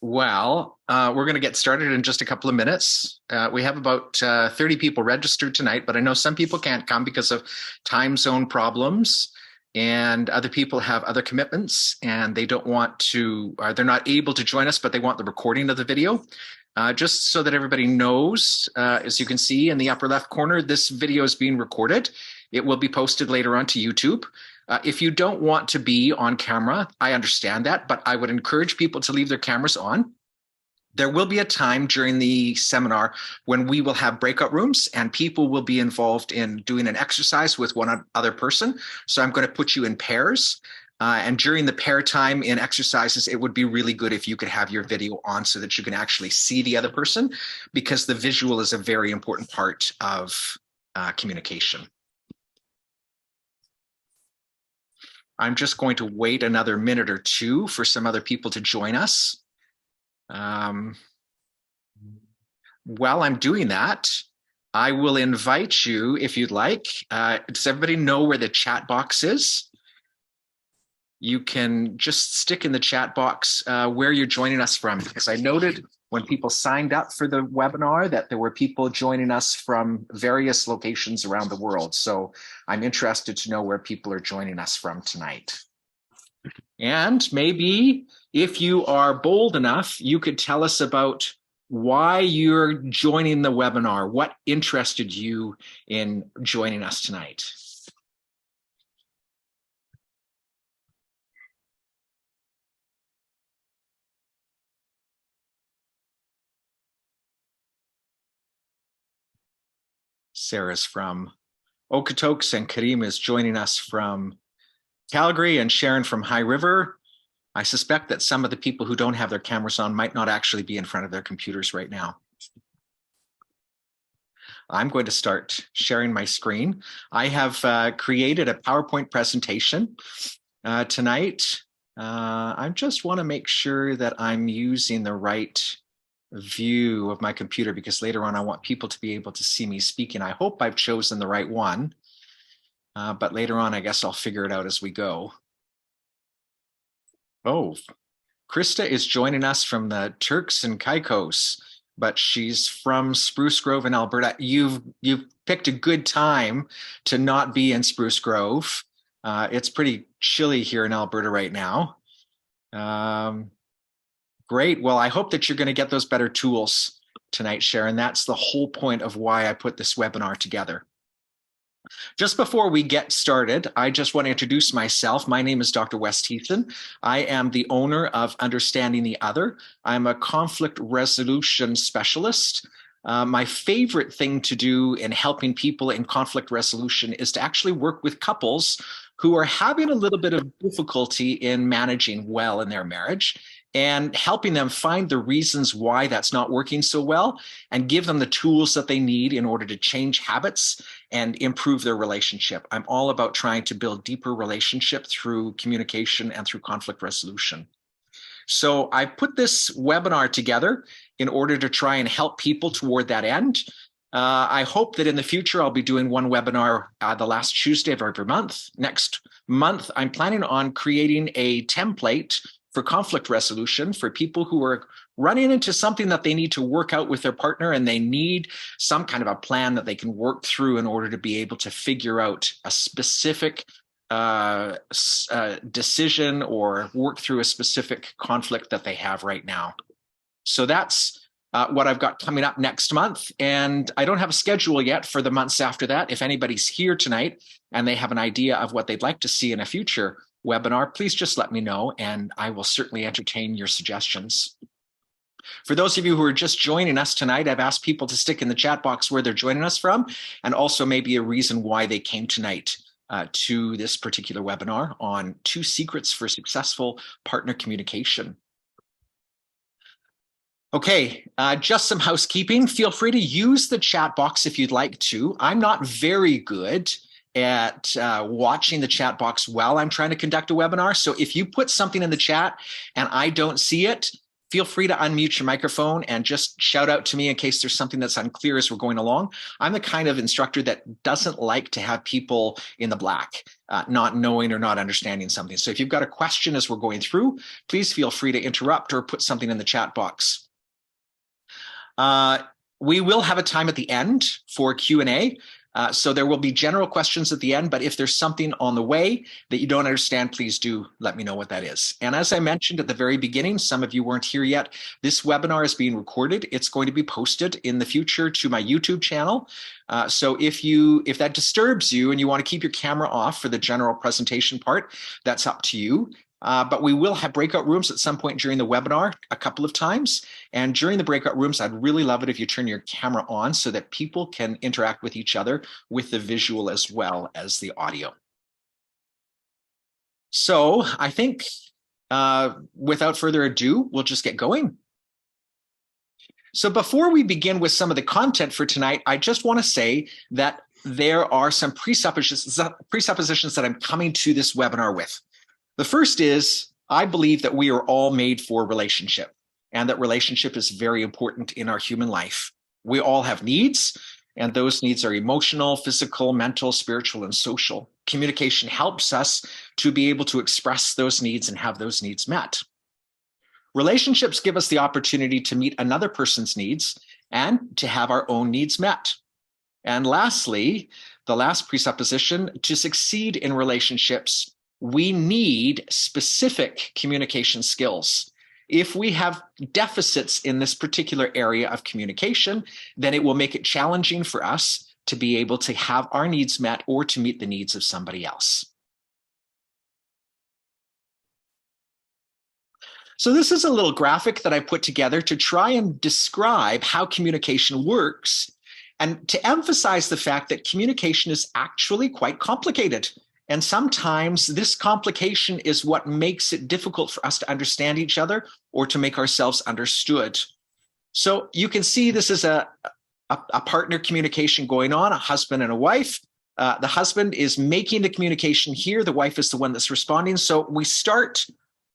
We're going to get started in just a couple of minutes. We have about 30 people registered tonight, but I know some people can't come because of time zone problems, and other people have other commitments and they don't want to, or they're not able to join us, but they want the recording of the video. Just so that everybody knows, as you can see in the upper left corner, this video is being recorded. It will be posted later on to YouTube. If you don't want to be on camera, I understand that, but I would encourage people to leave their cameras on. There will be a time during the seminar when we will have breakout rooms and people will be involved in doing an exercise with one other person. So I'm going to put you in pairs. And during the pair time in exercises, it would be really good if you could have your video on so that you can actually see the other person, because the visual is a very important part of communication. I'm just going to wait another minute or two for some other people to join us. While I'm doing that, I will invite you, if you'd like. Does everybody know where the chat box is? You can just stick in the chat box where you're joining us from, because I noted when people signed up for the webinar that there were people joining us from various locations around the world. So I'm interested to know where people are joining us from tonight. And maybe if you are bold enough, you could tell us about why you're joining the webinar. What interested you in joining us tonight? Sarah's from Okotoks and Karim is joining us from Calgary and Sharon from High River. I suspect that some of the people who don't have their cameras on might not actually be in front of their computers right now. I'm going to start sharing my screen. I have created a PowerPoint presentation tonight. I just want to make sure that I'm using the right view of my computer, because later on I want people to be able to see me speaking. I hope I've chosen the right one, but later on I guess I'll figure it out as we go. Oh, Krista is joining us from the Turks and Caicos, but she's from Spruce Grove in Alberta. You've picked a good time to not be in Spruce Grove. It's pretty chilly here in Alberta right now. Great. Well, I hope that you're going to get those better tools tonight, Sharon. That's the whole point of why I put this webinar together. Just before we get started, I just want to introduce myself. My name is Dr. Wes Heathen. I am the owner of Understanding the Other. I'm a conflict resolution specialist. My favorite thing to do in helping people in conflict resolution is to actually work with couples who are having a little bit of difficulty in managing well in their marriage, and helping them find the reasons why that's not working so well and give them the tools that they need in order to change habits and improve their relationship. I'm all about trying to build deeper relationship through communication and through conflict resolution. So I put this webinar together in order to try and help people toward that end. I hope that in the future, I'll be doing one webinar the last Tuesday of every month. Next month, I'm planning on creating a template for conflict resolution for people who are running into something that they need to work out with their partner, and they need some kind of a plan that they can work through in order to be able to figure out a specific decision or work through a specific conflict that they have right now. So that's what I've got coming up next month. And I don't have a schedule yet for the months after that. If anybody's here tonight and they have an idea of what they'd like to see in a future webinar, please just let me know and I will certainly entertain your suggestions. For those of you who are just joining us tonight, I've asked people to stick in the chat box where they're joining us from, and also maybe a reason why they came tonight to this particular webinar on 2 secrets for successful partner communication. Okay, just some housekeeping. Feel free to use the chat box if you'd like to. I'm not very good at watching the chat box while I'm trying to conduct a webinar. So if you put something in the chat and I don't see it, feel free to unmute your microphone and just shout out to me in case there's something that's unclear as we're going along. I'm the kind of instructor that doesn't like to have people in the black, not knowing or not understanding something. So if you've got a question as we're going through, please feel free to interrupt or put something in the chat box. We will have a time at the end for Q&A. So there will be general questions at the end, but if there's something on the way that you don't understand, please do let me know what that is. And as I mentioned at the very beginning, some of you weren't here yet, this webinar is being recorded. It's going to be posted in the future to my YouTube channel. So if that disturbs you and you want to keep your camera off for the general presentation part, that's up to you. But we will have breakout rooms at some point during the webinar a couple of times. And during the breakout rooms, I'd really love it if you turn your camera on so that people can interact with each other with the visual as well as the audio. So I think without further ado, we'll just get going. So before we begin with some of the content for tonight, I just want to say that there are some presuppositions that I'm coming to this webinar with. The first is, I believe that we are all made for relationship, and that relationship is very important in our human life. We all have needs, and those needs are emotional, physical, mental, spiritual, and social. Communication helps us to be able to express those needs and have those needs met. Relationships give us the opportunity to meet another person's needs and to have our own needs met. And lastly, the last presupposition, to succeed in relationships, we need specific communication skills. If we have deficits in this particular area of communication, then it will make it challenging for us to be able to have our needs met or to meet the needs of somebody else. So this is a little graphic that I put together to try and describe how communication works and to emphasize the fact that communication is actually quite complicated. And sometimes this complication is what makes it difficult for us to understand each other or to make ourselves understood. So you can see this is a partner communication going on, a husband and a wife. The husband is making the communication here. The wife is the one that's responding. So we start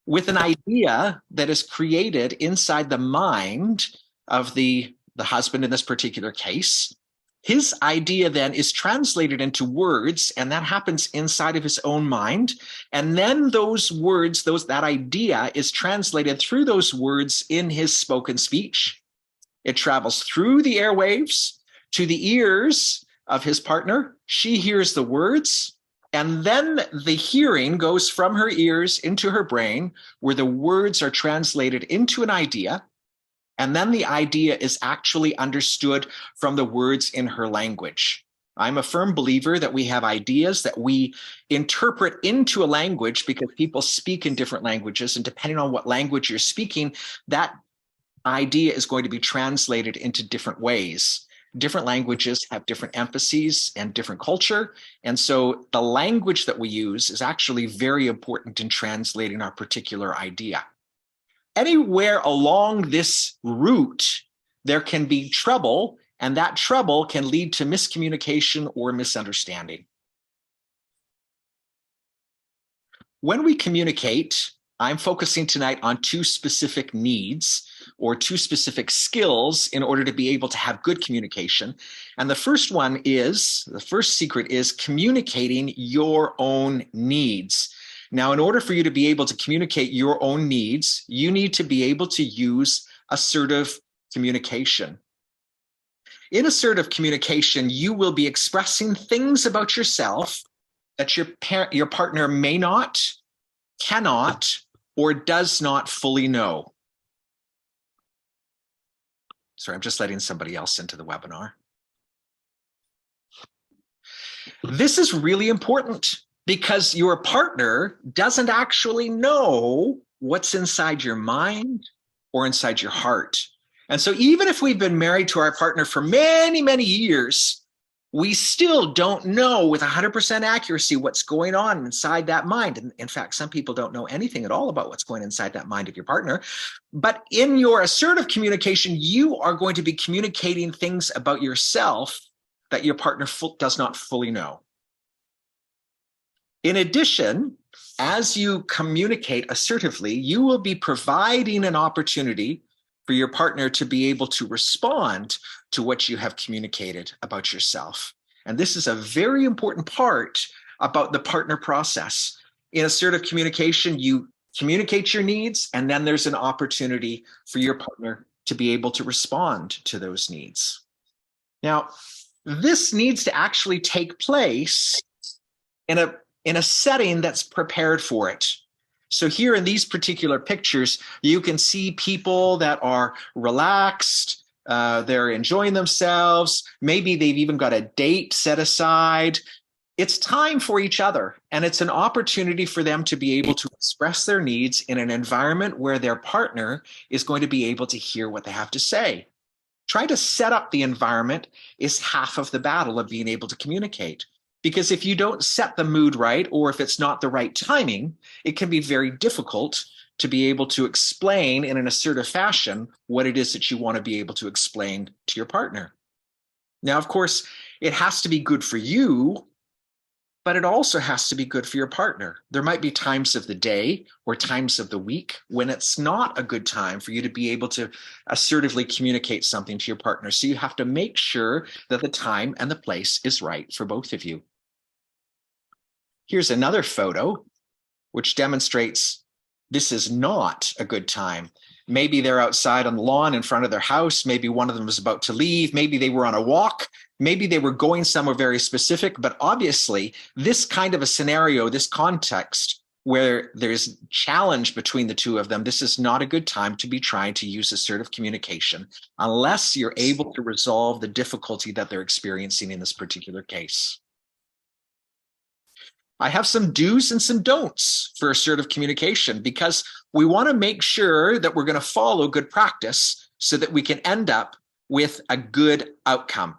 with an idea that is created inside the mind of the husband in this particular case. His idea then is translated into words, and that happens inside of his own mind. And then those words, that idea is translated through those words in his spoken speech. It travels through the airwaves to the ears of his partner. She hears the words, and then the hearing goes from her ears into her brain, where the words are translated into an idea. And then the idea is actually understood from the words in her language. I'm a firm believer that we have ideas that we interpret into a language because people speak in different languages. And depending on what language you're speaking, that idea is going to be translated into different ways. Different languages have different emphases and different culture. And so the language that we use is actually very important in translating our particular idea. Anywhere along this route, there can be trouble, and that trouble can lead to miscommunication or misunderstanding. When we communicate, I'm focusing tonight on two specific needs or two specific skills in order to be able to have good communication. And the first secret is communicating your own needs. Now, in order for you to be able to communicate your own needs, you need to be able to use assertive communication. In assertive communication, you will be expressing things about yourself that your partner may not, cannot, or does not fully know. Sorry, I'm just letting somebody else into the webinar. This is really important, because your partner doesn't actually know what's inside your mind or inside your heart. And so even if we've been married to our partner for many, many years, we still don't know with 100% accuracy what's going on inside that mind. And in fact, some people don't know anything at all about what's going inside that mind of your partner. But in your assertive communication, you are going to be communicating things about yourself that your partner does not fully know. In addition, as you communicate assertively, you will be providing an opportunity for your partner to be able to respond to what you have communicated about yourself. And this is a very important part about the partner process. In assertive communication, you communicate your needs, and then there's an opportunity for your partner to be able to respond to those needs. Now, this needs to actually take place in a setting that's prepared for it. So here in these particular pictures, you can see people that are relaxed, they're enjoying themselves, maybe they've even got a date set aside. It's time for each other, and it's an opportunity for them to be able to express their needs in an environment where their partner is going to be able to hear what they have to say. Trying to set up the environment is half of the battle of being able to communicate. Because if you don't set the mood right, or if it's not the right timing, it can be very difficult to be able to explain in an assertive fashion what it is that you want to be able to explain to your partner. Now, of course, it has to be good for you, but it also has to be good for your partner. There might be times of the day or times of the week when it's not a good time for you to be able to assertively communicate something to your partner. So you have to make sure that the time and the place is right for both of you. Here's another photo which demonstrates this is not a good time. Maybe they're outside on the lawn in front of their house. Maybe one of them was about to leave. Maybe they were on a walk. Maybe they were going somewhere very specific. But obviously, this kind of a scenario, this context where there's challenge between the two of them, this is not a good time to be trying to use assertive communication unless you're able to resolve the difficulty that they're experiencing in this particular case. I have some do's and some don'ts for assertive communication because we want to make sure that we're going to follow good practice so that we can end up with a good outcome.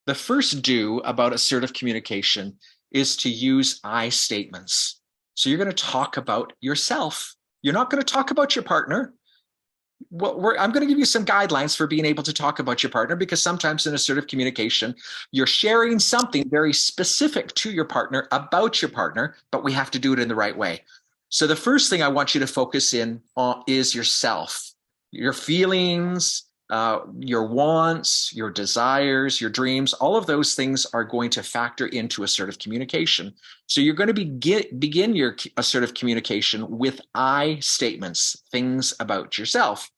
The first do about assertive communication is to use I statements. So you're going to talk about yourself. You're not going to talk about your partner. Well, I'm going to give you some guidelines for being able to talk about your partner, because sometimes in assertive communication, you're sharing something very specific to your partner about your partner, but we have to do it in the right way. So the first thing I want you to focus in on is yourself, your feelings, your wants, your desires, your dreams. All of those things are going to factor into assertive communication. So you're going to begin your assertive communication with I statements, things about yourself.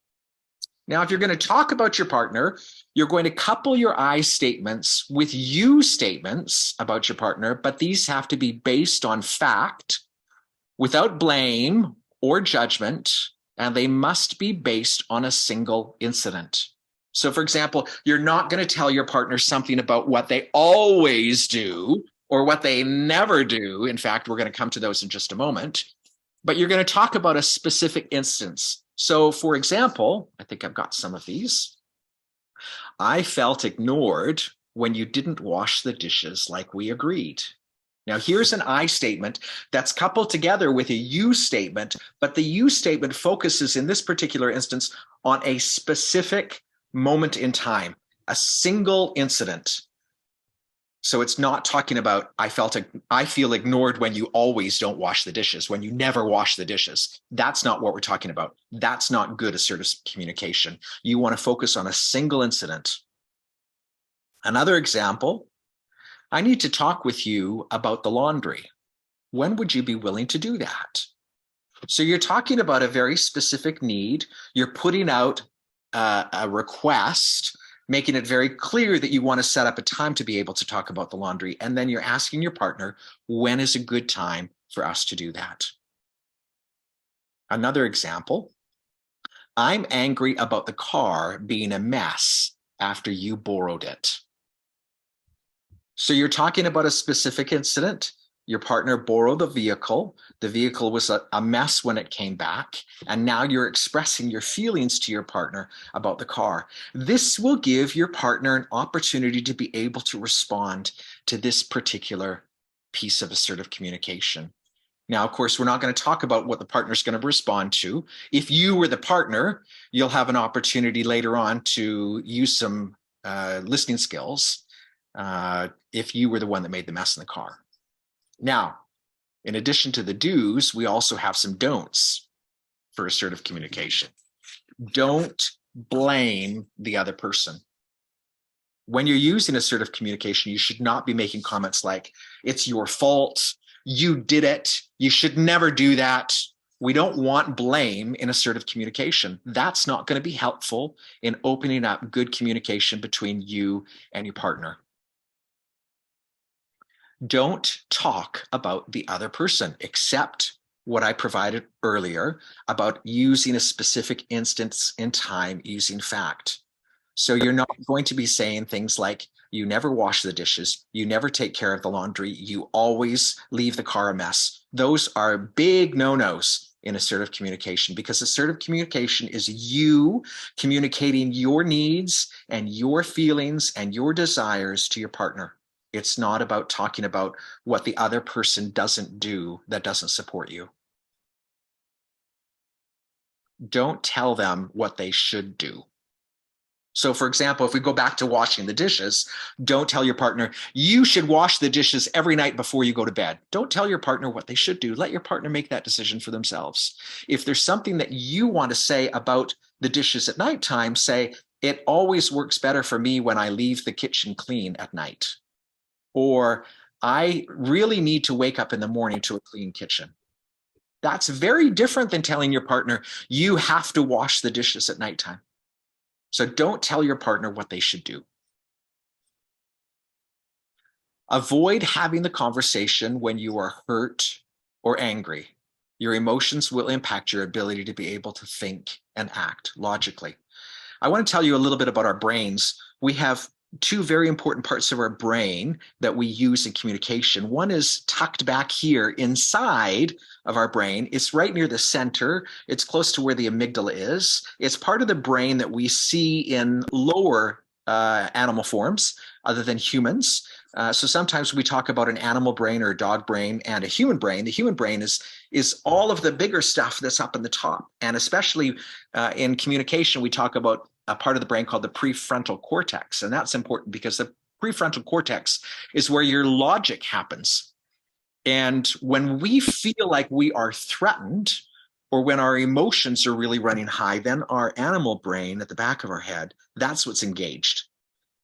Now, if you're going to talk about your partner, you're going to couple your I statements with you statements about your partner, but these have to be based on fact, without blame or judgment, and they must be based on a single incident. So, for example, you're not going to tell your partner something about what they always do or what they never do. In fact, we're going to come to those in just a moment. But you're going to talk about a specific instance. So, for example, I think I've got some of these. I felt ignored when you didn't wash the dishes like we agreed. Now, here's an I statement that's coupled together with a you statement, but the you statement focuses in this particular instance on a specific moment in time, a single incident. So it's not talking about I feel ignored when you always don't wash the dishes, when you never wash the dishes. That's not what we're talking about. That's not good assertive communication. You want to focus on a single incident. Another example, I need to talk with you about the laundry. When would you be willing to do that? So you're talking about a very specific need. You're putting out a request, making it very clear that you want to set up a time to be able to talk about the laundry. And then you're asking your partner, when is a good time for us to do that? Another example, I'm angry about the car being a mess after you borrowed it. So you're talking about a specific incident. Your partner borrowed the vehicle. The vehicle was a mess when it came back. And now you're expressing your feelings to your partner about the car. This will give your partner an opportunity to be able to respond to this particular piece of assertive communication. Now, of course, we're not going to talk about what the partner is going to respond to. If you were the partner, you'll have an opportunity later on to use some listening skills if you were the one that made the mess in the car. Now, in addition to the do's, we also have some don'ts for assertive communication. Don't blame the other person. When you're using assertive communication, you should not be making comments like, it's your fault, you did it, you should never do that. We don't want blame in assertive communication. That's not going to be helpful in opening up good communication between you and your partner. Don't talk about the other person, except what I provided earlier about using a specific instance in time using fact. So you're not going to be saying things like, you never wash the dishes, you never take care of the laundry, you always leave the car a mess. Those are big no-nos in assertive communication, because assertive communication is you communicating your needs and your feelings and your desires to your partner. It's not about talking about what the other person doesn't do that doesn't support you. Don't tell them what they should do. So for example, if we go back to washing the dishes, don't tell your partner, you should wash the dishes every night before you go to bed. Don't tell your partner what they should do. Let your partner make that decision for themselves. If there's something that you want to say about the dishes at nighttime, say, it always works better for me when I leave the kitchen clean at night. Or I really need to wake up in the morning to a clean kitchen. That's very different than telling your partner, you have to wash the dishes at nighttime. So don't tell your partner what they should do. Avoid having the conversation when you are hurt or angry. Your emotions will impact your ability to be able to think and act logically. I want to tell you a little bit about our brains. We have two very important parts of our brain that we use in communication. One is tucked back here inside of our brain. It's right near the center. It's close to where the amygdala is. It's part of the brain that we see in lower animal forms other than humans. So sometimes we talk about an animal brain or a dog brain and a human brain. The human brain is all of the bigger stuff that's up in the top. And especially in communication, we talk about a part of the brain called the prefrontal cortex. And that's important because the prefrontal cortex is where your logic happens. And when we feel like we are threatened, or when our emotions are really running high, then our animal brain at the back of our head, that's what's engaged.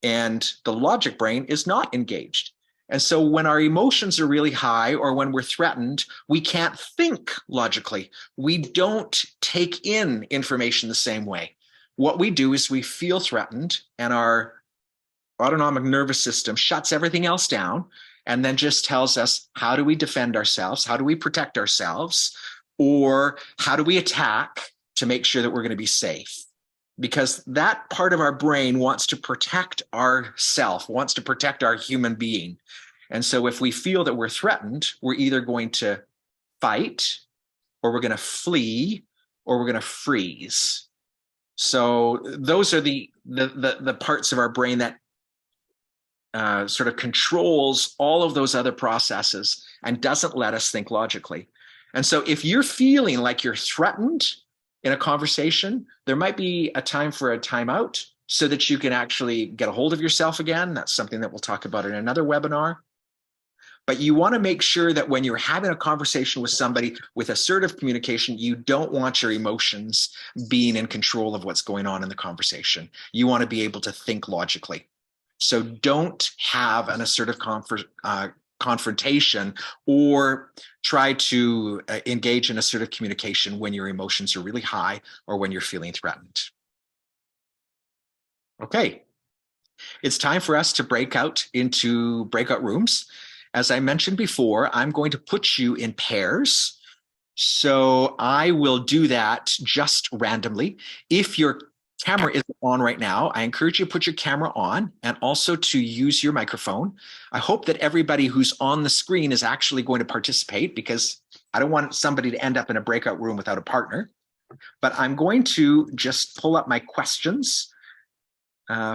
And the logic brain is not engaged. And so when our emotions are really high or when we're threatened, we can't think logically. We don't take in information the same way. What we do is we feel threatened and our autonomic nervous system shuts everything else down and then just tells us, how do we defend ourselves? How do we protect ourselves? Or how do we attack to make sure that we're going to be safe? Because that part of our brain wants to protect ourself, wants to protect our human being. And so if we feel that we're threatened, we're either going to fight, or we're going to flee, or we're going to freeze. So those are the parts of our brain that sort of controls all of those other processes and doesn't let us think logically. And so if you're feeling like you're threatened in a conversation, there might be a time for a timeout so that you can actually get a hold of yourself again. That's something that we'll talk about in another webinar. But you want to make sure that when you're having a conversation with somebody with assertive communication, you don't want your emotions being in control of what's going on in the conversation. You want to be able to think logically. So don't have an assertive confrontation or try to engage in assertive communication when your emotions are really high or when you're feeling threatened. Okay, it's time for us to break out into breakout rooms. As I mentioned before, I'm going to put you in pairs. So I will do that just randomly. If your camera isn't on right now, I encourage you to put your camera on and also to use your microphone. I hope that everybody who's on the screen is actually going to participate, because I don't want somebody to end up in a breakout room without a partner. But I'm going to just pull up my questions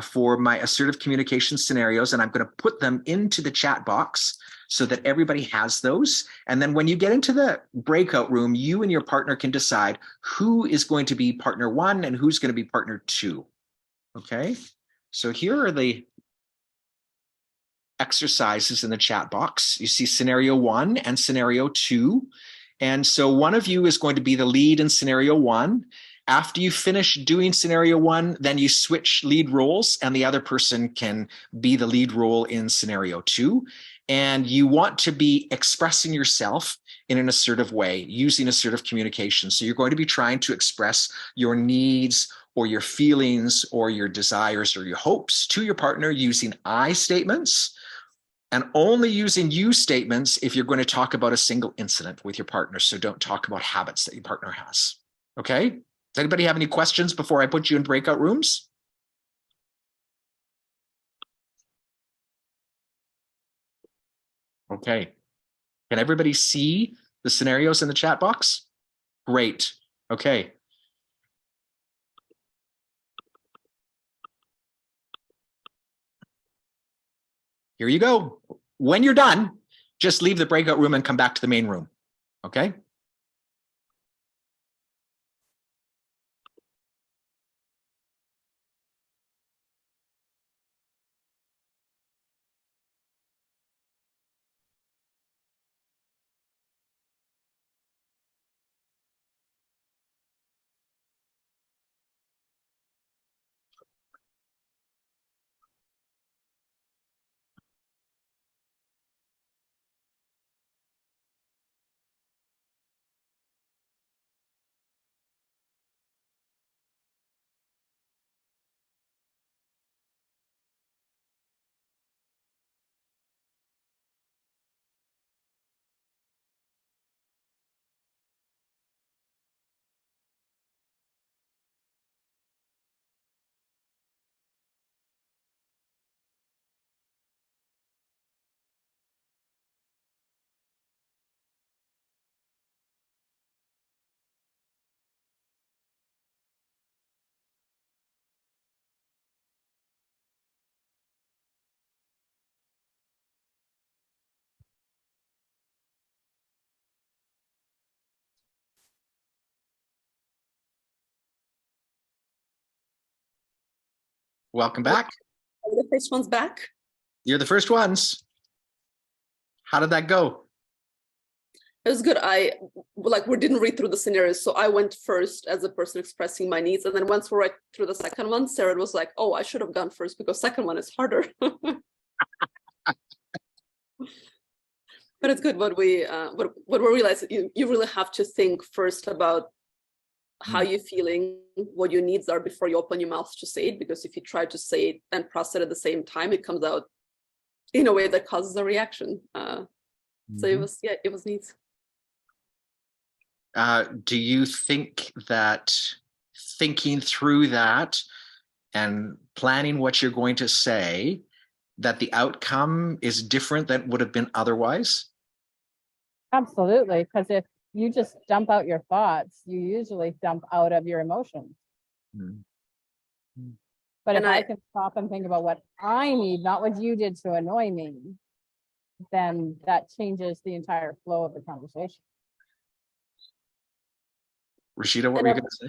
for my assertive communication scenarios, and I'm going to put them into the chat box so that everybody has those. And then when you get into the breakout room, you and your partner can decide who is going to be partner one and who's going to be partner two. Okay, so here are the exercises in the chat box. You see scenario 1 and scenario 2. And so one of you is going to be the lead in scenario 1. After you finish doing scenario 1, then you switch lead roles and the other person can be the lead role in scenario 2. And you want to be expressing yourself in an assertive way, using assertive communication. So you're going to be trying to express your needs or your feelings or your desires or your hopes to your partner using I statements, and only using you statements if you're going to talk about a single incident with your partner. So don't talk about habits that your partner has. Okay? Does anybody have any questions before I put you in breakout rooms? Okay. Can everybody see the scenarios in the chat box? Great. Okay. Here you go. When you're done, just leave the breakout room and come back to the main room. Okay? Welcome back. Are the first ones back? You're the first ones. How did that go? It was good. We didn't read through the scenarios, so I went first as a person expressing my needs, and then once we read through the second one, Sarah was like, "Oh, I should have gone first because second one is harder." But it's good. What we realized, you really have to think first about how you're feeling, what your needs are before you open your mouth to say it. Because if you try to say it and process it at the same time, it comes out in a way that causes a reaction. So it was neat. Do you think that thinking through that and planning what you're going to say, that the outcome is different than would have been otherwise? Absolutely, because if you just dump out your thoughts, you usually dump out of your emotions. But if I can stop and think about what I need, not what you did to annoy me, then that changes the entire flow of the conversation. Rashida, what were you going to say?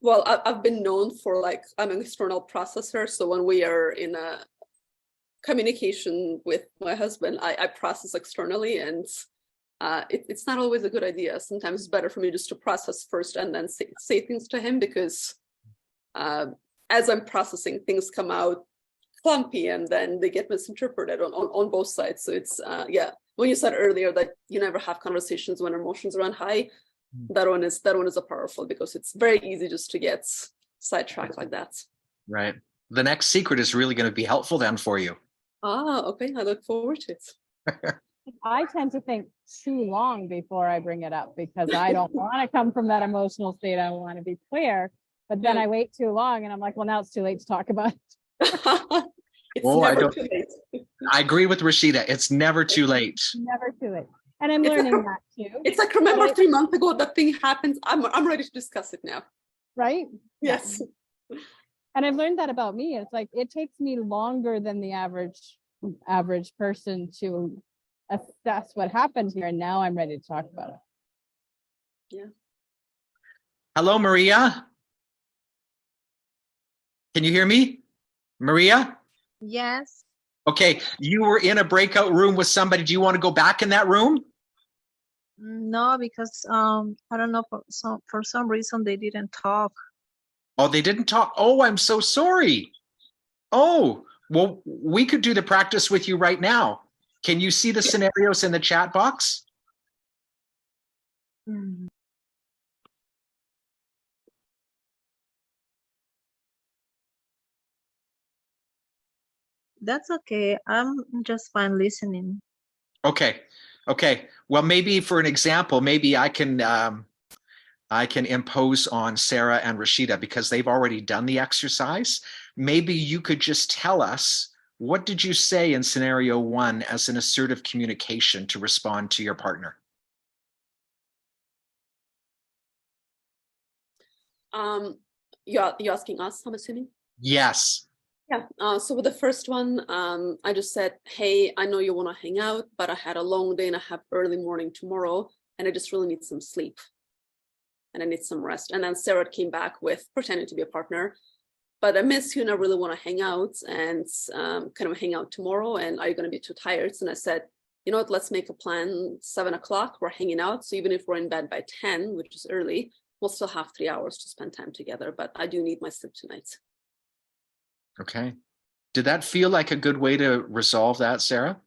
Well, I've been known for I'm an external processor. So when we are in a communication with my husband, I process externally, and it's not always a good idea. Sometimes it's better for me just to process first and then say things to him, because as I'm processing, things come out clumpy and then they get misinterpreted on both sides. So it's when you said earlier that you never have conversations when emotions run high, that one is a powerful, because it's very easy just to get sidetracked like that. Right. The next secret is really going to be helpful then for you. Okay. I look forward to it. I tend to think too long before I bring it up, because I don't want to come from that emotional state. I want to be clear, but then I wait too long and I'm like, well, now it's too late to talk about it. It's never too late. I agree with Rashida. It's never too late. Never too late. And I'm learning that too. It's like, remember 3 months ago that thing happened? I'm ready to discuss it now. Right? Yes. And I've learned that about me. It's like, it takes me longer than the average person to assess what happened here. And now I'm ready to talk about it. Yeah. Hello, Maria. Can you hear me? Maria? Yes. Okay, you were in a breakout room with somebody. Do you want to go back in that room? No, because I don't know, for some reason they didn't talk. Oh, they didn't talk. Oh, I'm so sorry. Oh, well, we could do the practice with you right now. Can you see the scenarios in the chat box? Mm. That's okay. I'm just fine listening. Okay. Okay. Well, maybe for an example, maybe I can impose on Sarah and Rashida because they've already done the exercise. Maybe you could just tell us, what did you say in scenario 1 as an assertive communication to respond to your partner? You're asking us, I'm assuming? Yes. Yeah. So with the first one, I just said, hey, I know you want to hang out, but I had a long day and I have early morning tomorrow, and I just really need some sleep. And I need some rest. And then Sarah came back with pretending to be a partner, but I miss you and I really want to hang out and kind of hang out tomorrow. And are you going to be too tired? And I said, you know what, let's make a plan. 7 o'clock, we're hanging out. So even if we're in bed by 10, which is early, we'll still have 3 hours to spend time together. But I do need my sleep tonight. Okay. Did that feel like a good way to resolve that, Sarah?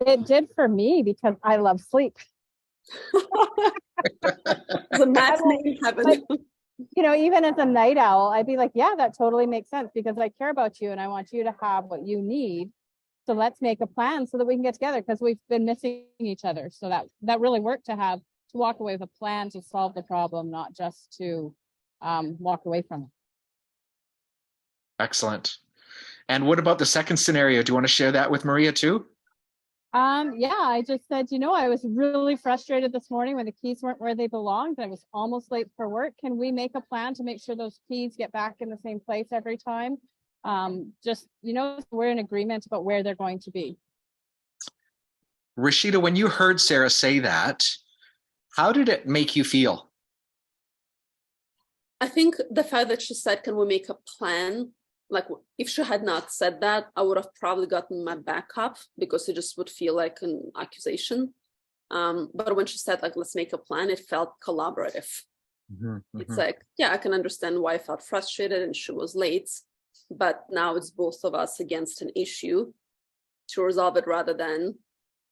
It did for me because I love sleep. The match made in heaven. You know, even as a night owl, I'd be like, yeah, that totally makes sense because I care about you and I want you to have what you need. So let's make a plan so that we can get together because we've been missing each other. So that really worked to walk away with a plan to solve the problem, not just to walk away from it. Excellent. And what about the second scenario? Do you want to share that with Maria too? Yeah, I just said, you know, I was really frustrated this morning when the keys weren't where they belonged. I was almost late for work. Can we make a plan to make sure those keys get back in the same place every time? Just, you know, we're in agreement about where they're going to be. Rashida, when you heard Sarah say that, how did it make you feel? I think the fact that she said, can we make a plan? Like if she had not said that, I would have probably gotten my back up because it just would feel like an accusation. But when she said, like, let's make a plan, it felt collaborative. It's like, yeah, I can understand why I felt frustrated and she was late, but now it's both of us against an issue to resolve it rather than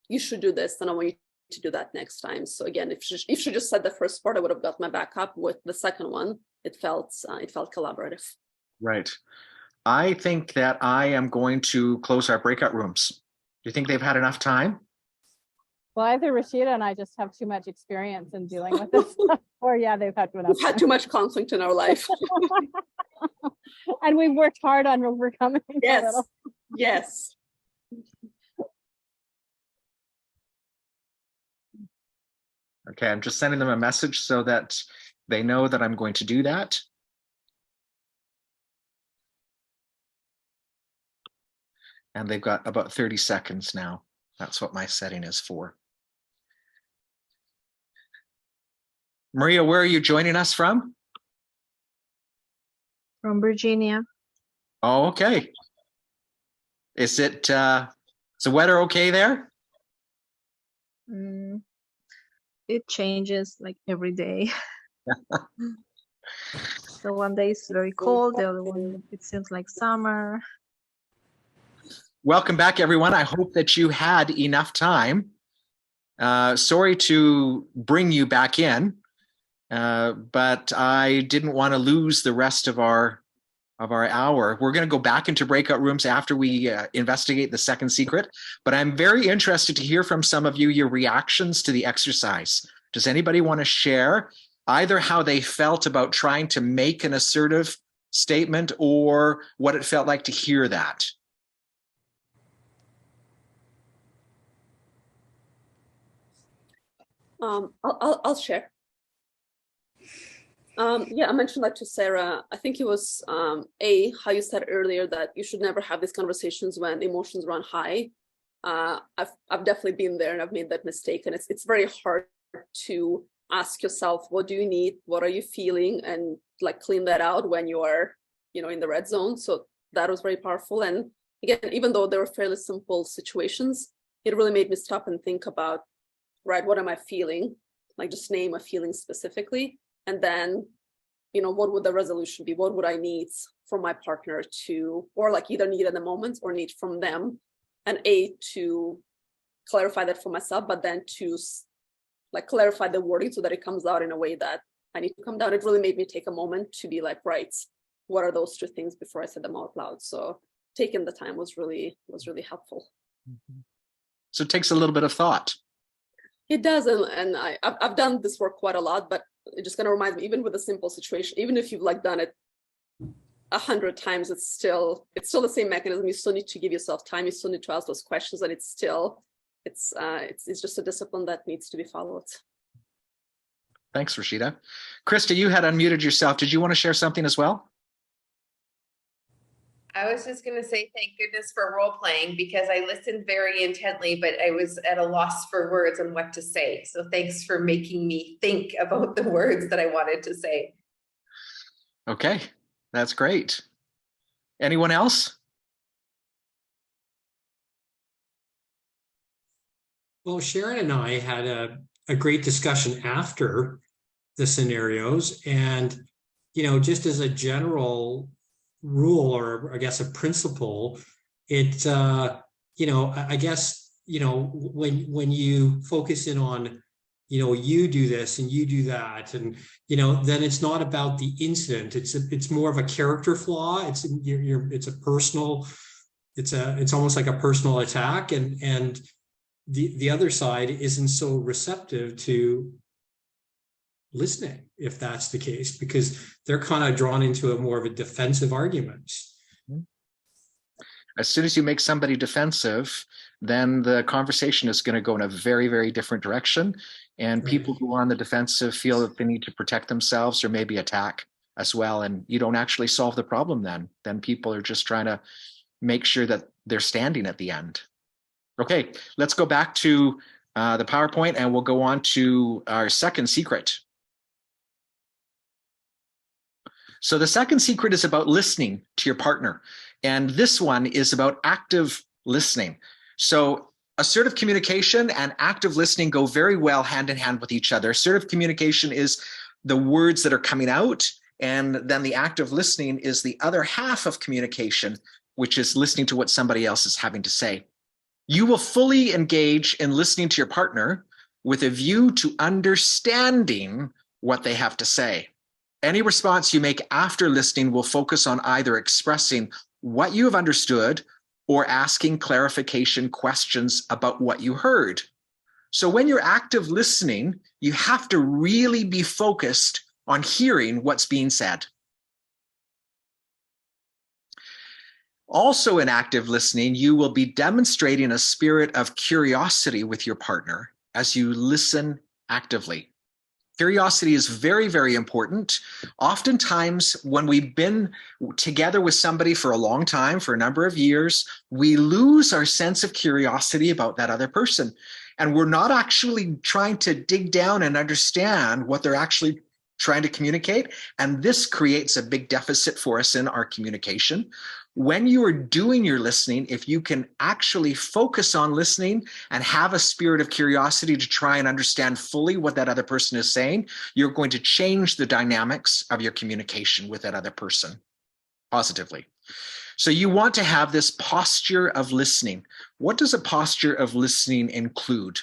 you should do this and I want you to do that next time. So again, if she just said the first part, I would have got my back up. With the second one, it felt collaborative. Right. I think that I am going to close our breakout rooms. Do you think they've had enough time? Well, either Rashida and I just have too much experience in dealing with this stuff, or yeah, they've had enough. We've had too much conflict in our life. And we've worked hard on overcoming. Yes. Yes. Okay, I'm just sending them a message so that they know that I'm going to do that. And they've got about 30 seconds now. That's what my setting is for. Maria, where are you joining us from? From Virginia. Oh, okay. Is it, is the weather okay there? It changes like every day. So one day it's very cold, the other one it seems like summer. Welcome back, everyone. I hope that you had enough time. Sorry to bring you back in, but I didn't want to lose the rest of our hour. We're going to go back into breakout rooms after we investigate the second secret, but I'm very interested to hear from some of you, your reactions to the exercise. Does anybody want to share either how they felt about trying to make an assertive statement or what it felt like to hear that? I'll share. Yeah, I mentioned that to Sarah. I think it was how you said earlier that you should never have these conversations when emotions run high. I've definitely been there and I've made that mistake, and it's very hard to ask yourself, what do you need, what are you feeling, and like clean that out when you are, you know, in the red zone. So that was very powerful. And again, even though they were fairly simple situations, it really made me stop and think about, right, what am I feeling? Like just name a feeling specifically. And then, what would the resolution be? What would I need from my partner to, or like either need in the moment or need from them? And to clarify that for myself, but then to like clarify the wording so that it comes out in a way that I need to come down. It really made me take a moment to be like, right, what are those two things before I said them out loud? So taking the time was really helpful. So it takes a little bit of thought. It does, and I've done this work quite a lot, but it just kind of reminds me, even with a simple situation, even if you've like done it 100 times, it's still the same mechanism. You still need to give yourself time. You still need to ask those questions, and it's just a discipline that needs to be followed. Thanks, Rashida. Krista, you had unmuted yourself. Did you want to share something as well? I was just going to say thank goodness for role playing, because I listened very intently, but I was at a loss for words on what to say. So thanks for making me think about the words that I wanted to say. Okay, that's great. Anyone else? Well, Sharon and I had a great discussion after the scenarios, and just as a general rule, or I guess a principle, it I guess when you focus in on you do this and you do that, and then it's not about the incident. It's more of a character flaw. It's a personal. It's almost like a personal attack, and the other side isn't so receptive to listening, if that's the case, because they're kind of drawn into a more of a defensive argument. As soon as you make somebody defensive, then the conversation is going to go in a very, very different direction. And people who are on the defensive feel that they need to protect themselves or maybe attack as well. And you don't actually solve the problem then. Then people are just trying to make sure that they're standing at the end. Okay, let's go back to the PowerPoint, and we'll go on to our second secret. So the second secret is about listening to your partner. And this one is about active listening. So assertive communication and active listening go very well hand in hand with each other. Assertive communication is the words that are coming out, and then the active listening is the other half of communication, which is listening to what somebody else is having to say. You will fully engage in listening to your partner with a view to understanding what they have to say. Any response you make after listening will focus on either expressing what you have understood or asking clarification questions about what you heard. So when you're active listening, you have to really be focused on hearing what's being said. Also in active listening, you will be demonstrating a spirit of curiosity with your partner as you listen actively. Curiosity is very, very important. Oftentimes, when we've been together with somebody for a long time, for a number of years, we lose our sense of curiosity about that other person. And we're not actually trying to dig down and understand what they're actually trying to communicate. And this creates a big deficit for us in our communication. When you are doing your listening, if you can actually focus on listening and have a spirit of curiosity to try and understand fully what that other person is saying, you're going to change the dynamics of your communication with that other person positively. So you want to have this posture of listening. What does a posture of listening include?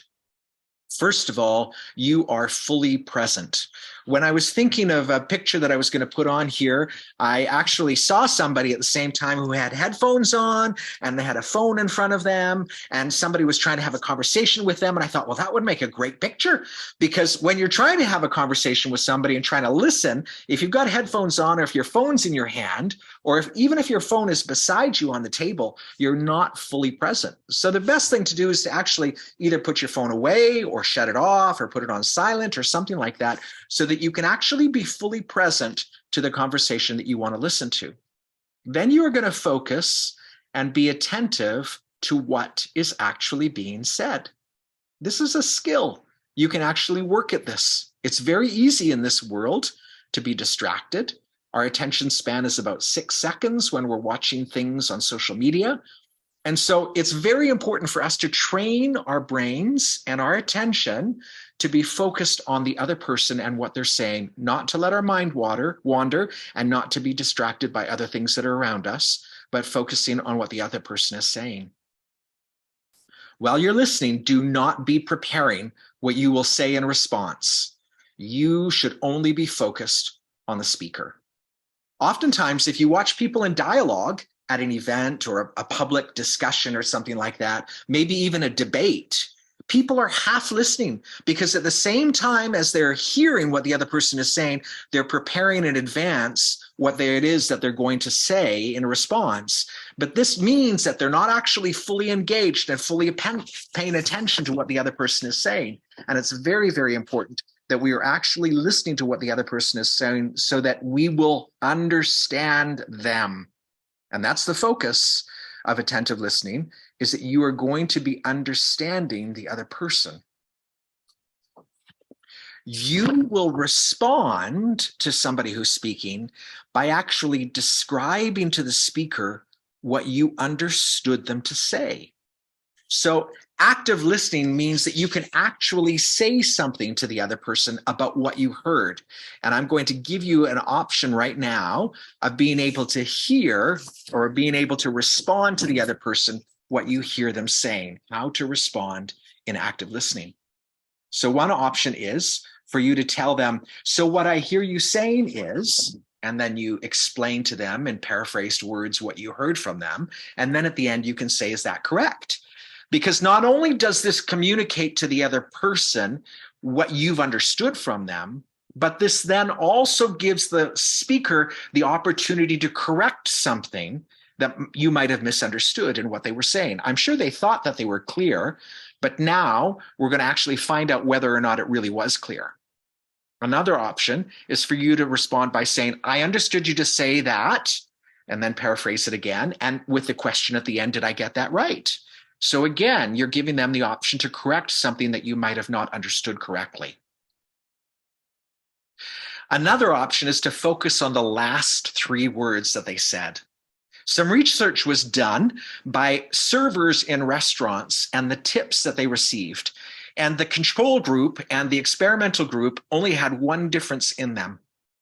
First of all, you are fully present. When I was thinking of a picture that I was going to put on here, I actually saw somebody at the same time who had headphones on and they had a phone in front of them, and somebody was trying to have a conversation with them. And I thought, well, that would make a great picture, because when you're trying to have a conversation with somebody and trying to listen, if you've got headphones on, or if your phone's in your hand, or even if your phone is beside you on the table, you're not fully present. So the best thing to do is to actually either put your phone away or shut it off or put it on silent or something like that, so that you can actually be fully present to the conversation that you want to listen to. Then you are going to focus and be attentive to what is actually being said. This is a skill. You can actually work at this. It's very easy in this world to be distracted Our attention span is about 6 seconds when we're watching things on social media. And so it's very important for us to train our brains and our attention to be focused on the other person and what they're saying, not to let our mind wander and not to be distracted by other things that are around us, but focusing on what the other person is saying. While you're listening, do not be preparing what you will say in response. You should only be focused on the speaker. Oftentimes, if you watch people in dialogue at an event or a public discussion or something like that, maybe even a debate, people are half listening because at the same time as they're hearing what the other person is saying, they're preparing in advance what it is that they're going to say in response. But this means that they're not actually fully engaged and fully paying attention to what the other person is saying. And it's very, very important that we are actually listening to what the other person is saying so that we will understand them. And that's the focus of attentive listening, is that you are going to be understanding the other person. You will respond to somebody who's speaking by actually describing to the speaker what you understood them to say. So active listening means that you can actually say something to the other person about what you heard. And I'm going to give you an option right now of being able to hear or being able to respond to the other person what you hear them saying, how to respond in active listening. So one option is for you to tell them, so what I hear you saying is, and then you explain to them in paraphrased words what you heard from them. And then at the end, you can say, is that correct? Because not only does this communicate to the other person what you've understood from them, but this then also gives the speaker the opportunity to correct something that you might have misunderstood in what they were saying. I'm sure they thought that they were clear, but now we're going to actually find out whether or not it really was clear. Another option is for you to respond by saying, I understood you to say that, and then paraphrase it again. And with the question at the end, did I get that right? So again, you're giving them the option to correct something that you might have not understood correctly. Another option is to focus on the last 3 words that they said. Some research was done by servers in restaurants and the tips that they received. And the control group and the experimental group only had one difference in them.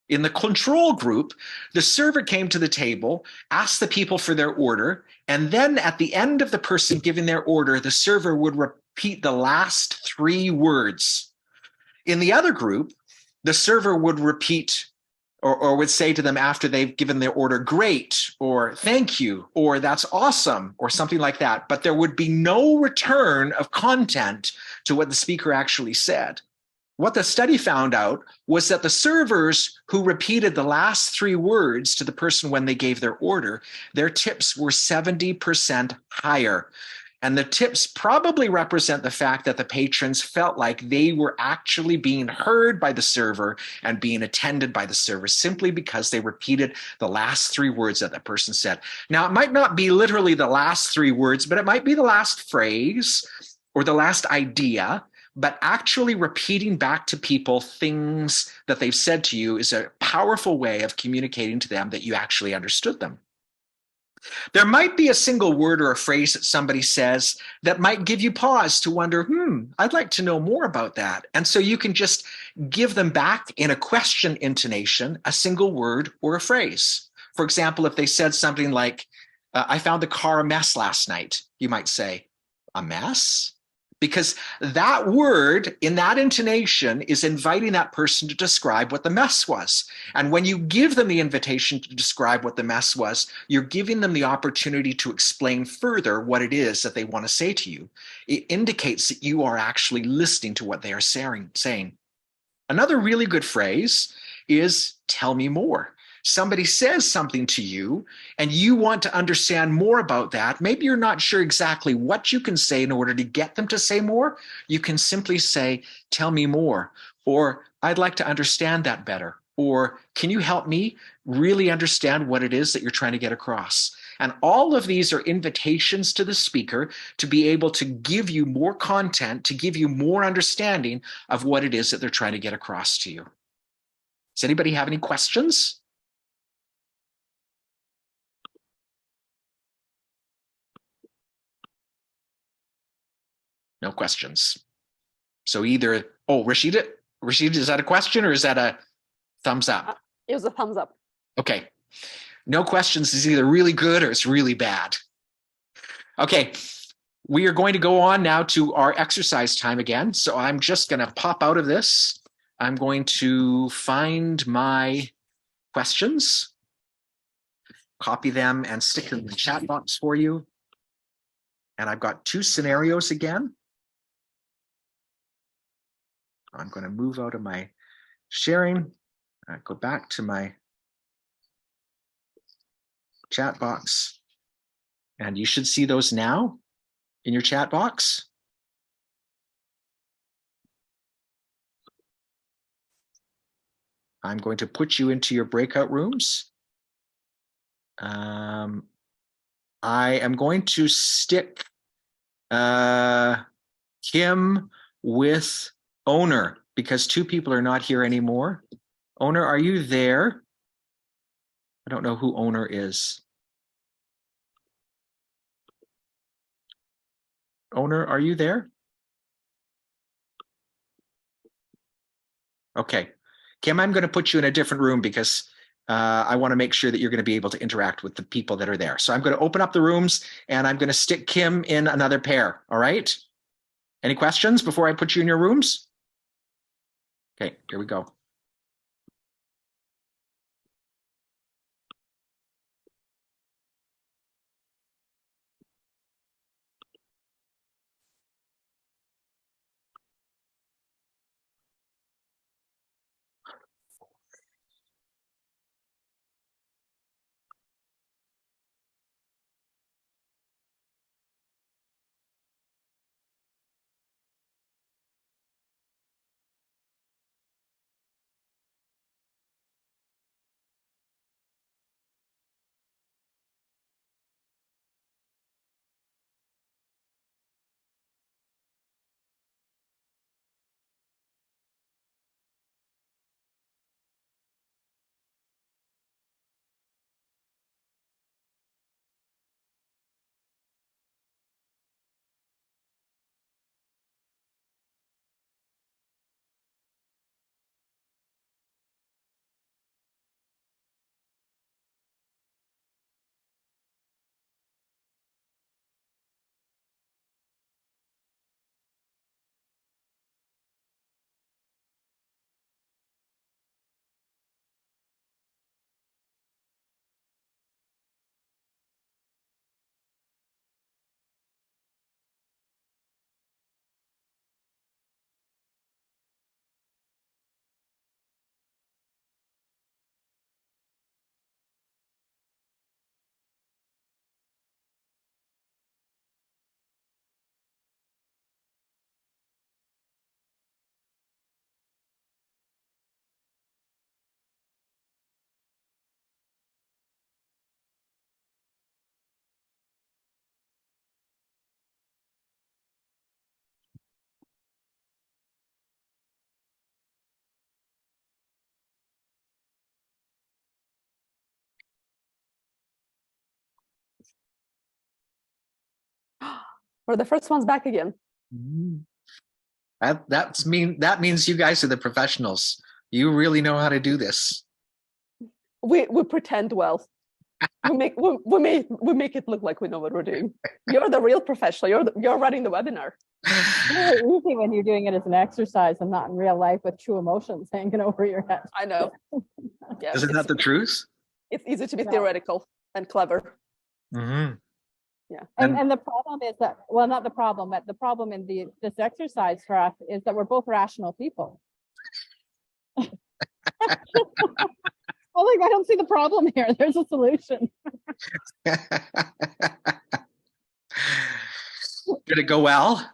In the control group, the server came to the table, asked the people for their order, and then at the end of the person giving their order, the server would repeat the last 3 words. In the other group, the server would repeat or would say to them after they've given their order, great, or thank you, or that's awesome, or something like that. But there would be no return of content to what the speaker actually said. What the study found out was that the servers who repeated the last 3 words to the person when they gave their order, their tips were 70% higher. And the tips probably represent the fact that the patrons felt like they were actually being heard by the server and being attended by the server simply because they repeated the last 3 words that that person said. Now, it might not be literally the last 3 words, but it might be the last phrase or the last idea. But actually repeating back to people things that they've said to you is a powerful way of communicating to them that you actually understood them. There might be a single word or a phrase that somebody says that might give you pause to wonder, I'd like to know more about that. And so you can just give them back in a question intonation, a single word or a phrase. For example, if they said something like, I found the car a mess last night, you might say, a mess? Because that word in that intonation is inviting that person to describe what the mess was. And when you give them the invitation to describe what the mess was, you're giving them the opportunity to explain further what it is that they want to say to you. It indicates that you are actually listening to what they are saying. Another really good phrase is tell me more. Somebody says something to you and you want to understand more about that. Maybe you're not sure exactly what you can say in order to get them to say more. You can simply say, tell me more, or I'd like to understand that better, or can you help me really understand what it is that you're trying to get across? And all of these are invitations to the speaker to be able to give you more content, to give you more understanding of what it is that they're trying to get across to you. Does anybody have any questions? No questions. So either, oh, Rashida, is that a question or is that a thumbs up? It was a thumbs up. Okay. No questions is either really good or it's really bad. Okay. We are going to go on now to our exercise time again. So I'm just going to pop out of this. I'm going to find my questions, copy them and stick them in the chat box for you. And I've got 2 scenarios again. I'm going to move out of my sharing, go back to my chat box, and you should see those now in your chat box. I'm going to put you into your breakout rooms. I am going to stick Kim with Owner because 2 people are not here anymore. Owner, are you there? I don't know who Owner is. Owner, are you there? Okay. Kim, I'm going to put you in a different room because I want to make sure that you're going to be able to interact with the people that are there. So I'm going to open up the rooms and I'm going to stick Kim in another pair. All right. Any questions before I put you in your rooms? Okay, here we go. Or the first one's back again. That means you guys are the professionals. You really know how to do this. We pretend well. We make it look like we know what we're doing. You're the real professional. You're running the webinar. It's very easy when you're doing it as an exercise and not in real life with true emotions hanging over your head. I know. Yeah, Isn't that the truth? it's easy to be Yeah. theoretical and clever. Mm-hmm. Yeah. And the problem is that, well, not the problem, but the problem in this exercise for us is that we're both rational people. Well, like, I don't see the problem here. There's a solution. Did it go well?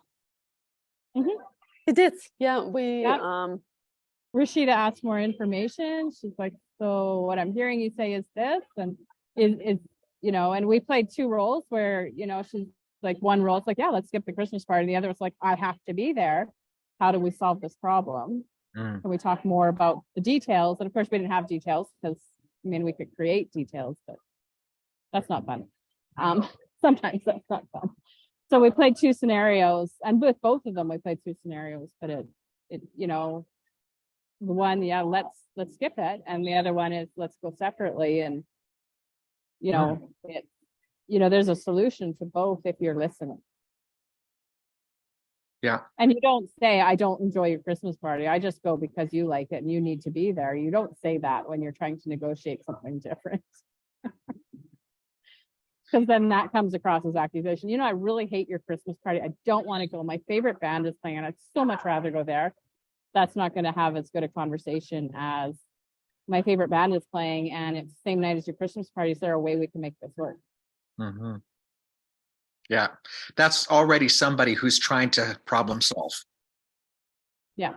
It did. Yeah, we Yeah. Rashida asked more information. She's like, so what I'm hearing you say is this, and is you know, and we played 2 roles where, you know, she's like, one role, it's like, yeah, let's skip the Christmas party. The other was like, I have to be there. How do we solve this problem? Mm. And we talk more about the details. And of course, we didn't have details because, I mean, we could create details, but that's not fun. Sometimes that's not fun. So we played two scenarios, and with both of them, we played two scenarios, but it, the one, yeah, let's skip it. And the other one is let's go separately. And, there's a solution to both if you're listening. Yeah. And you don't say, I don't enjoy your Christmas party. I just go because you like it and you need to be there. You don't say that when you're trying to negotiate something different. Because then that comes across as accusation. I really hate your Christmas party. I don't want to go. My favorite band is playing, and I'd so much rather go there. That's not going to have as good a conversation as my favorite band is playing, and it's the same night as your Christmas party. Is there a way we can make this work? Mm-hmm. Yeah, that's already somebody who's trying to problem solve. Yeah.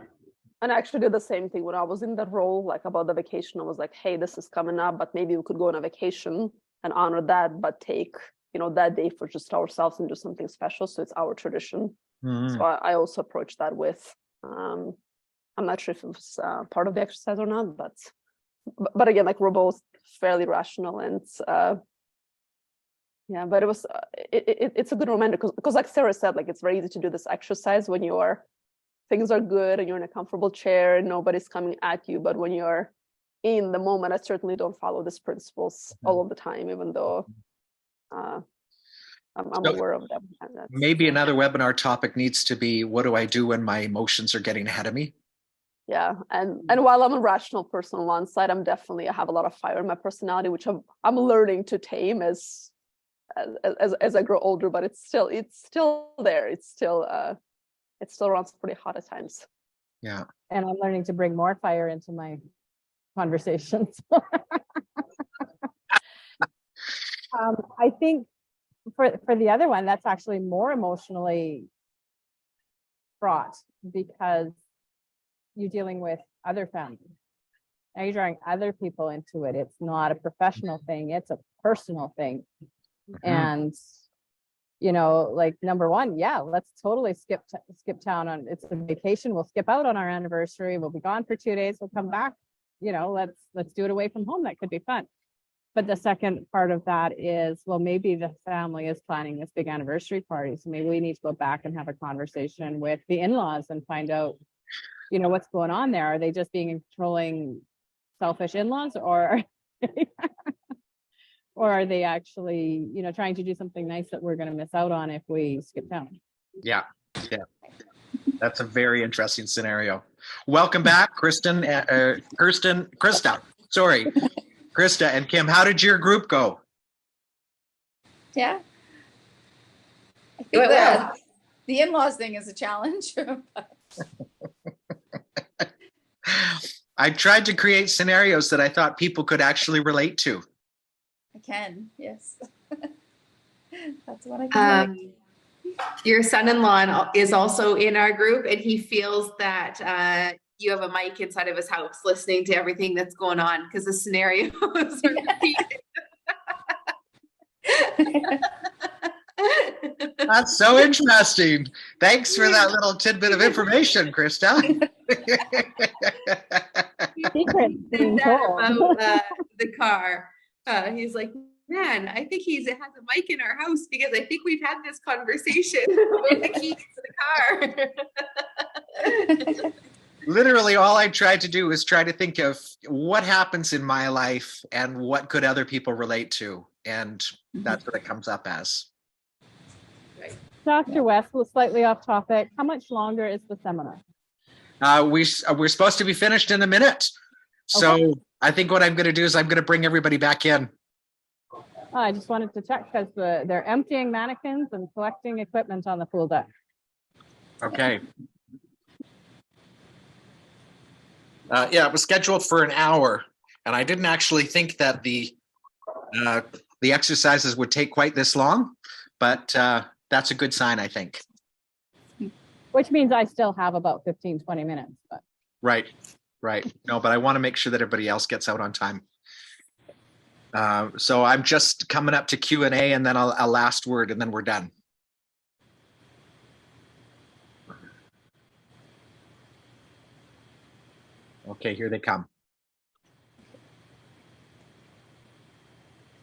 And I actually did the same thing when I was in that role, like about the vacation. I was like, hey, this is coming up, but maybe we could go on a vacation and honor that, but take, that day for just ourselves and do something special. So it's our tradition. Mm-hmm. So I also approached that with, I'm not sure if it was part of the exercise or not, but again, like we're both fairly rational and yeah, but it was it's a good reminder because like Sarah said, like it's very easy to do this exercise when things are good and you're in a comfortable chair and nobody's coming at you. But when you're in the moment, I certainly don't follow these principles all of the time, even though I'm aware of them. Maybe another webinar topic needs to be, what do I do when my emotions are getting ahead of me? Yeah, and while I'm a rational person on one side, I have a lot of fire in my personality, which I'm learning to tame as I grow older. But it's still there. It still runs pretty hot at times. Yeah, and I'm learning to bring more fire into my conversations. I think for the other one, that's actually more emotionally fraught because you're dealing with other families. Now you're drawing other people into it. It's not a professional thing, it's a personal thing. Mm-hmm. And like number one, yeah, let's totally skip town on, it's a vacation. We'll skip out on our anniversary. We'll be gone for 2 days. We'll come back. Let's do it away from home. That could be fun. But the second part of that is, well, maybe the family is planning this big anniversary party. So maybe we need to go back and have a conversation with the in-laws and find out, what's going on there. Are they just being controlling, selfish in-laws, or or are they actually, trying to do something nice that we're going to miss out on if we skip town? Yeah. That's a very interesting scenario. Welcome back, Krista. Sorry, Krista and Kim. How did your group go? Yeah. I think the in-laws thing is a challenge. I tried to create scenarios that I thought people could actually relate to. I can, yes. That's what I can. Your son-in-law is also in our group, and he feels that you have a mic inside of his house listening to everything that's going on because the scenarios are repeated. That's so interesting. Thanks for that little tidbit of information, Krista. Secret being told. About the car. He's like, man, I think has a mic in our house because I think we've had this conversation with the keys to the car. Literally, all I tried to do was try to think of what happens in my life and what could other people relate to. And that's what it comes up as. Right. Dr. West, slightly off topic. How much longer is the seminar? We're supposed to be finished in a minute. So okay. I think what I'm going to do is I'm going to bring everybody back in. I just wanted to check because they're emptying mannequins and collecting equipment on the pool deck. Okay. Yeah, it was scheduled for an hour, and I didn't actually think that the exercises would take quite this long, but that's a good sign, I think. Which means I still have about 15, 20 minutes. But. Right. No, but I want to make sure that everybody else gets out on time. So I'm just coming up to Q&A and then a last word, and then we're done. Okay, here they come.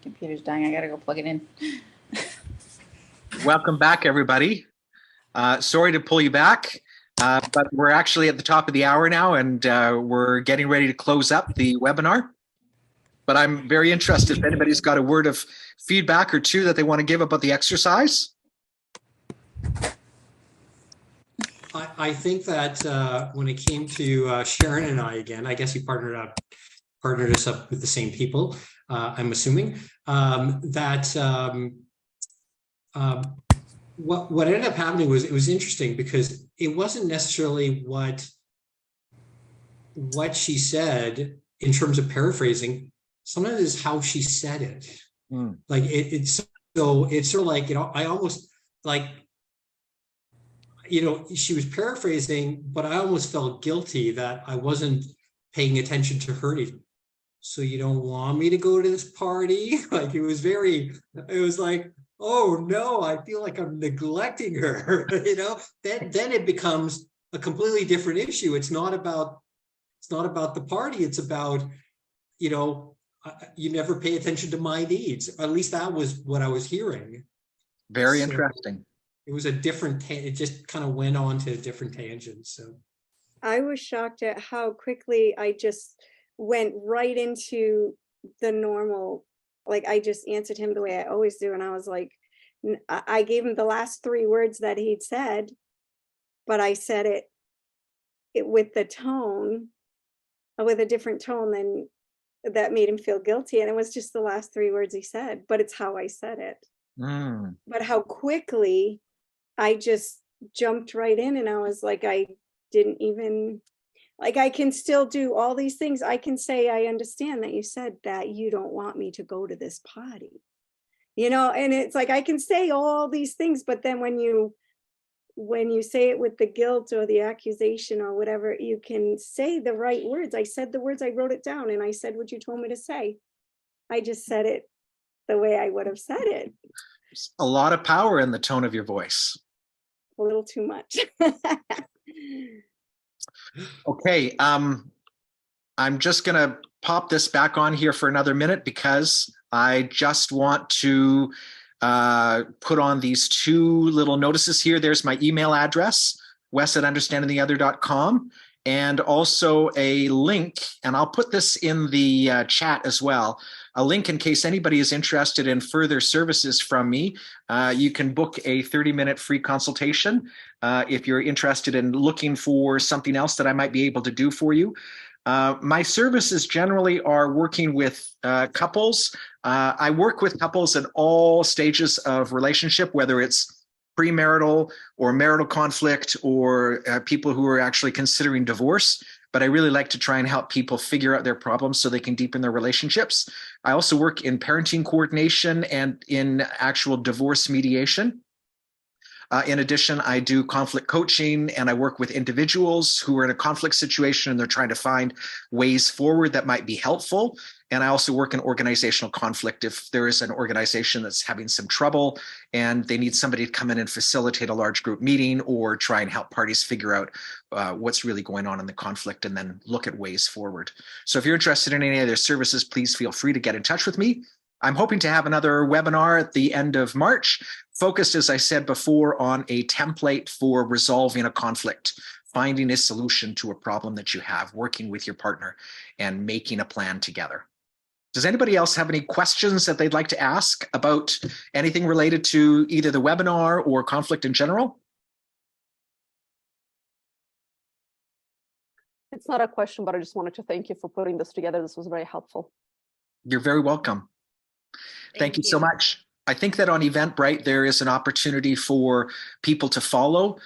Computer's dying. I gotta go plug it in. Welcome back, everybody. Sorry to pull you back, but we're actually at the top of the hour now, and we're getting ready to close up the webinar. But I'm very interested if anybody's got a word of feedback or two that they want to give about the exercise. I think that when it came to Sharon and I again, I guess you partnered us up with the same people. I'm assuming that what ended up happening was, it was interesting because it wasn't necessarily what she said in terms of paraphrasing. Sometimes it's how she said it. Like it's sort of like, I almost like, she was paraphrasing, but I almost felt guilty that I wasn't paying attention to her. So you don't want me to go to this party? Like it was like, oh no, I feel like I'm neglecting her. Then it becomes a completely different issue. It's not about the party. It's about, you never pay attention to my needs. At least that was what I was hearing. Very interesting. It was a different, it just kind of went on to different tangents. So I was shocked at how quickly I just went right into the normal, like I just answered him the way I always do. And I was like, I gave him the last 3 words that he'd said, but I said it with the tone, with a different tone than that made him feel guilty. And it was just the last 3 words he said, but it's how I said it. But how quickly I just jumped right in, and I was like, I didn't even, like, I can still do all these things. I can say, I understand that you said that you don't want me to go to this party, and it's like, I can say all these things, but then when you say it with the guilt or the accusation or whatever, you can say the right words. I said the words, I wrote it down, and I said what you told me to say. I just said it the way I would have said it. There's a lot of power in the tone of your voice. A little too much. Okay, I'm just going to pop this back on here for another minute because I just want to put on these 2 little notices here. There's my email address, wes@understandingtheother.com, and also a link, and I'll put this in the chat as well, a link in case anybody is interested in further services from me. You can book a 30-minute free consultation if you're interested in looking for something else that I might be able to do for you. My services generally are working with couples. I work with couples in all stages of relationship, whether it's premarital or marital conflict or people who are actually considering divorce. But I really like to try and help people figure out their problems so they can deepen their relationships. I also work in parenting coordination and in actual divorce mediation. In addition, I do conflict coaching, and I work with individuals who are in a conflict situation and they're trying to find ways forward that might be helpful. And I also work in organizational conflict. If there is an organization that's having some trouble and they need somebody to come in and facilitate a large group meeting or try and help parties figure out what's really going on in the conflict and then look at ways forward. So if you're interested in any other services, please feel free to get in touch with me. I'm hoping to have another webinar at the end of March, focused, as I said before, on a template for resolving a conflict, finding a solution to a problem that you have, working with your partner, and making a plan together. Does anybody else have any questions that they'd like to ask about anything related to either the webinar or conflict in general? It's not a question, but I just wanted to thank you for putting this together. This was very helpful. You're very welcome. Thank you so much. I think that on Eventbrite, there is an opportunity for people to follow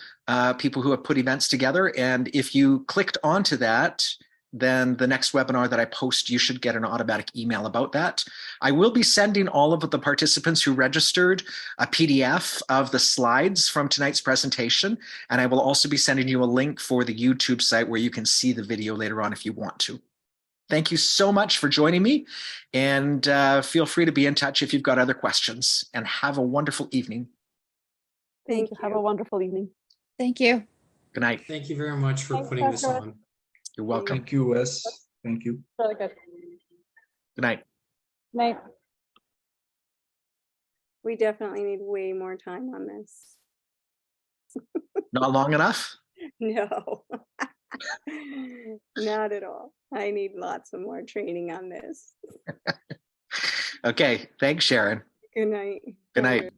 people who have put events together. And if you clicked onto that, then the next webinar that I post, you should get an automatic email about that. I will be sending all of the participants who registered a PDF of the slides from tonight's presentation. And I will also be sending you a link for the YouTube site where you can see the video later on if you want to. Thank you so much for joining me, and feel free to be in touch if you've got other questions, and have a wonderful evening. Thank you. Have a wonderful evening. Thank you. Good night. thank you very much for Thanks, putting this Pastor. on. You're welcome. Thank you, Wes. Thank you. Really good. Good night. Night. We definitely need way more time on this. Not long enough? No, not at all. I need lots of more training on this. Okay, thanks, Sharon. Good night. Good night.